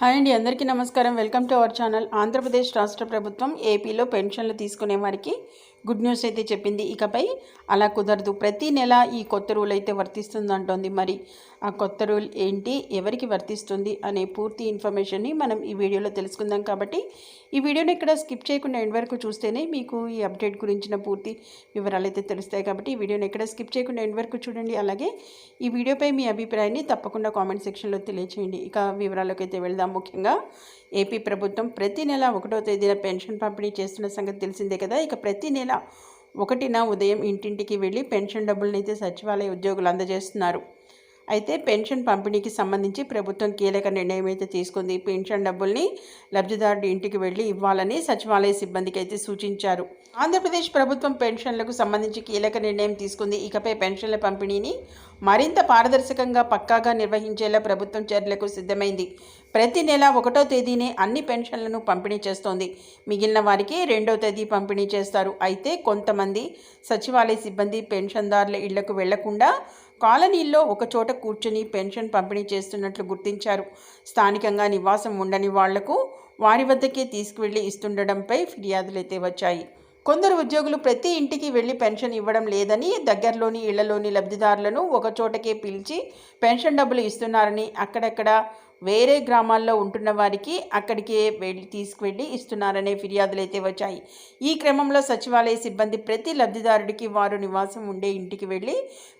Hi అండి, అందరికీ నమస్కారం. Welcome to our channel. Andhra Pradesh రాష్ట్ర ప్రభుత్వం ఏపీలో పెన్షన్లు తీసుకునే వారికి గుడ్ న్యూస్ అయితే చెప్పింది. ఇకపై అలా కుదరదు. ప్రతి నెల ఈ కొత్త రూల్ అయితే వర్తిస్తుందంటోంది. మరి ఆ కొత్త రూల్ ఏంటి, ఎవరికి వర్తిస్తుంది అనే పూర్తి ఇన్ఫర్మేషన్ని మనం ఈ వీడియోలో తెలుసుకుందాం. కాబట్టి ఈ వీడియోని ఇక్కడ స్కిప్ చేయకుండా ఎండ్ వరకు చూస్తేనే మీకు ఈ అప్డేట్ గురించిన పూర్తి వివరాలు అయితే తెలుస్తాయి. కాబట్టి ఈ వీడియోని ఎక్కడ స్కిప్ చేయకుండా ఎండ్ వరకు చూడండి. అలాగే ఈ వీడియోపై మీ అభిప్రాయాన్ని తప్పకుండా కామెంట్ సెక్షన్లో తెలియచేయండి. ఇక వివరాల్లోకి అయితే వెళ్దాం. ముఖ్యంగా ఏపీ ప్రభుత్వం ప్రతి నెల 1వ తేదీన పెన్షన్ పంపిణీ చేస్తున్న సంగతి తెలిసిందే కదా. ఇక ప్రతి నెల 1న ఉదయం ఇంటింటికి వెళ్ళి పెన్షన్ డబ్బులను అయితే సచివాలయ ఉద్యోగులు అందజేస్తున్నారు. అయితే పెన్షన్ పంపిణీకి సంబంధించి ప్రభుత్వం కీలక నిర్ణయం అయితే తీసుకుంది. పెన్షన్ డబ్బుల్ని లబ్ధిదారుడి ఇంటికి వెళ్ళి ఇవ్వాలని సచివాలయ సిబ్బందికి అయితే సూచించారు. ఆంధ్రప్రదేశ్ ప్రభుత్వం పెన్షన్లకు సంబంధించి కీలక నిర్ణయం తీసుకుంది. ఇకపై పెన్షన్ల పంపిణీని మరింత పారదర్శకంగా పక్కాగా నిర్వహించేలా ప్రభుత్వం చర్యలకు సిద్ధమైంది. ప్రతి నెల 1వ తేదీనే అన్ని పెన్షన్లను పంపిణీ చేస్తోంది. మిగిలిన వారికి 2వ తేదీ పంపిణీ చేస్తారు. అయితే కొంతమంది సచివాలయ సిబ్బంది పెన్షన్దారుల ఇళ్లకు వెళ్లకుండా కాలనీల్లో ఒకచోట కూర్చుని పెన్షన్ పంపిణీ చేస్తున్నట్లు గుర్తించారు. స్థానికంగా నివాసం ఉండని వాళ్లకు వారి వద్దకే తీసుకువెళ్లి ఇస్తుండడంపై ఫిర్యాదులైతే వచ్చాయి. కొందరు ఉద్యోగులు ప్రతి ఇంటికి వెళ్లి పెన్షన్ ఇవ్వడం లేదని, దగ్గరలోని ఇళ్లలోని లబ్ధిదారులను ఒకచోటకే పిలిచి పెన్షన్ డబ్బులు ఇస్తున్నారని, అక్కడక్కడ వేరే గ్రామాల్లో ఉంటున్న వారికి అక్కడికే తీసుకువెళ్ళి ఇస్తున్నారనే ఫిర్యాదులు అయితే వచ్చాయి. ఈ క్రమంలో సచివాలయ సిబ్బంది ప్రతి లబ్ధిదారుడికి వారు నివాసం ఉండే ఇంటికి వెళ్ళి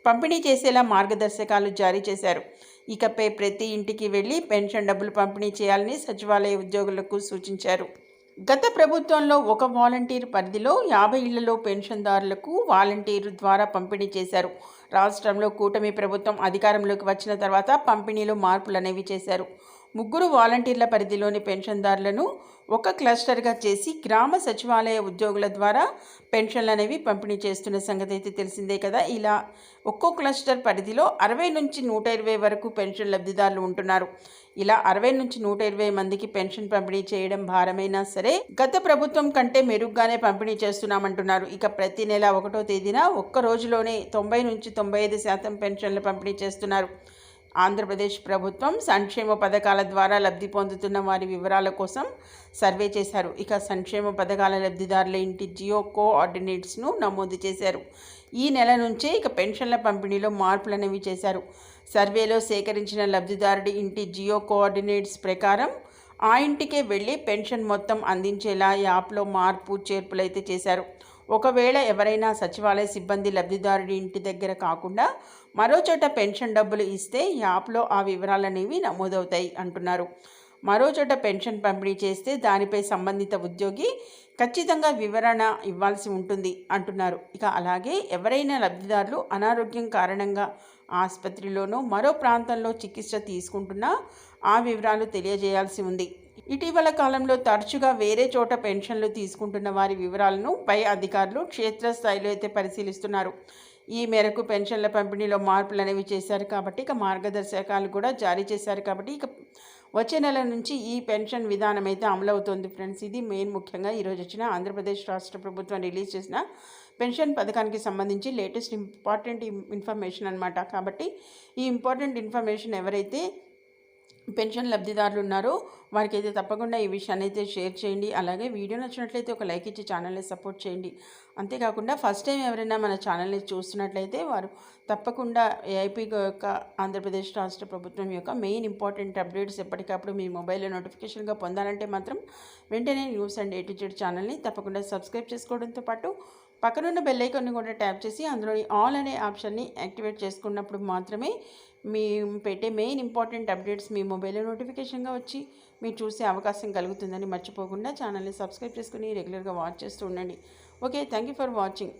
పంపిణీ చేసేలా మార్గదర్శకాలు జారీ చేశారు. ఇకపై ప్రతి ఇంటికి వెళ్ళి పెన్షన్ డబ్బులు పంపిణీ చేయాలని సచివాలయ ఉద్యోగులకు సూచించారు. గత ప్రభుత్వంలో ఒక వాలంటీర్ పరిధిలో 50 ఇళ్లలో పెన్షన్దారులకు వాలంటీరు ద్వారా పంపిణీ చేశారు. రాష్ట్రంలో కూటమి ప్రభుత్వం అధికారంలోకి వచ్చిన తర్వాత పంపిణీలో మార్పులు అనేవి చేశారు. 3 వాలంటీర్ల పరిధిలోని పెన్షన్దారులను ఒక క్లస్టర్గా చేసి గ్రామ సచివాలయ ఉద్యోగుల ద్వారా పెన్షన్లు అనేవి పంపిణీ చేస్తున్న సంగతి అయితే తెలిసిందే కదా. ఇలా ఒక్కో క్లస్టర్ పరిధిలో 60 నుంచి 120 వరకు పెన్షన్ లబ్ధిదారులు ఉంటున్నారు. ఇలా 60 నుంచి 120 మందికి పెన్షన్ పంపిణీ చేయడం భారమైనా సరే గత ప్రభుత్వం కంటే మెరుగ్గానే పంపిణీ చేస్తున్నామంటున్నారు. ఇక ప్రతి నెల 1వ తేదీన ఒక్క రోజులోనే 90 నుంచి 95% పెన్షన్లు పంపిణీ చేస్తున్నారు. ఆంధ్రప్రదేశ్ ప్రభుత్వం సంక్షేమ పథకాల ద్వారా లబ్ధి పొందుతున్న వారి వివరాల కోసం సర్వే చేశారు. ఇక సంక్షేమ పథకాల లబ్ధిదారుల ఇంటి జియో కోఆర్డినేట్స్ను నమోదు చేశారు. ఈ నెల నుంచే ఇక పెన్షన్ల పంపిణీలో మార్పులు అనేవి చేశారు. సర్వేలో సేకరించిన లబ్ధిదారుడి ఇంటి జియో కోఆర్డినేట్స్ ప్రకారం ఆ ఇంటికే వెళ్ళి పెన్షన్ మొత్తం అందించేలా యాప్లో మార్పు చేర్పులు అయితే చేశారు. ఒకవేళ ఎవరైనా సచివాలయ సిబ్బంది లబ్ధిదారుడి ఇంటి దగ్గర కాకుండా మరోచోట పెన్షన్ డబ్బులు ఇస్తే యాప్లో ఆ వివరాలనేవి నమోదవుతాయి అంటున్నారు. మరోచోట పెన్షన్ పంపిణీ చేస్తే దానిపై సంబంధిత ఉద్యోగి ఖచ్చితంగా వివరణ ఇవ్వాల్సి ఉంటుంది అంటున్నారు. ఇక అలాగే ఎవరైనా లబ్ధిదారులు అనారోగ్యం కారణంగా ఆసుపత్రిలోనో మరో ప్రాంతంలో చికిత్స తీసుకుంటున్నా ఆ వివరాలు తెలియజేయాల్సి ఉంది. ఇటీవల కాలంలో తరచుగా వేరే చోట పెన్షన్లు తీసుకుంటున్న వారి వివరాలను పై అధికారులు క్షేత్రస్థాయిలో అయితే పరిశీలిస్తున్నారు. ఈ మేరకు పెన్షన్ల పంపిణీలో మార్పులు అనేవి చేశారు. కాబట్టి ఇక మార్గదర్శకాలు కూడా జారీ చేశారు. కాబట్టి ఇక వచ్చే నెల నుంచి ఈ పెన్షన్ విధానం అయితే అమలవుతోంది ఫ్రెండ్స్. ఇది మెయిన్ ముఖ్యంగా ఈరోజు వచ్చిన ఆంధ్రప్రదేశ్ రాష్ట్ర ప్రభుత్వం రిలీజ్ చేసిన పెన్షన్ పథకానికి సంబంధించి లేటెస్ట్ ఇంపార్టెంట్ ఇన్ఫర్మేషన్ అనమాట. కాబట్టి ఈ ఇంపార్టెంట్ ఇన్ఫర్మేషన్ ఎవరైతే పెన్షన్ లబ్ధిదారులు ఉన్నారో వారికి అయితే తప్పకుండా ఈ విషయాన్ని అయితే షేర్ చేయండి. అలాగే వీడియో నచ్చినట్లయితే ఒక లైక్ ఇచ్చి ఛానల్ని సపోర్ట్ చేయండి. అంతేకాకుండా ఫస్ట్ టైం ఎవరైనా మన ఛానల్ని చూస్తున్నట్లయితే వారు తప్పకుండా ఏపీ యొక్క ఆంధ్రప్రదేశ్ రాష్ట్ర ప్రభుత్వం యొక్క మెయిన్ ఇంపార్టెంట్ అప్డేట్స్ ఎప్పటికప్పుడు మీ మొబైల్లో నోటిఫికేషన్గా పొందాలంటే మాత్రం వెంటనే news and A to Z ఛానల్ని తప్పకుండా సబ్స్క్రైబ్ చేసుకోవడంతో పాటు పక్కనున్న బెల్ ఐకాన్ని కూడా ట్యాప్ చేసి అందులోని ఆల్ అనే ఆప్షన్ని యాక్టివేట్ చేసుకున్నప్పుడు మాత్రమే మీ పెట్టే మెయిన్ ఇంపార్టెంట్ అప్డేట్స్ మీ మొబైల్లో నోటిఫికేషన్గా వచ్చి మీరు చూసే అవకాశం కలుగుతుందని మర్చిపోకుండా ఛానల్ని సబ్స్క్రైబ్ చేసుకుని రెగ్యులర్గా వాచ్ చేస్తూ ఉండండి. Okay, thank you for watching.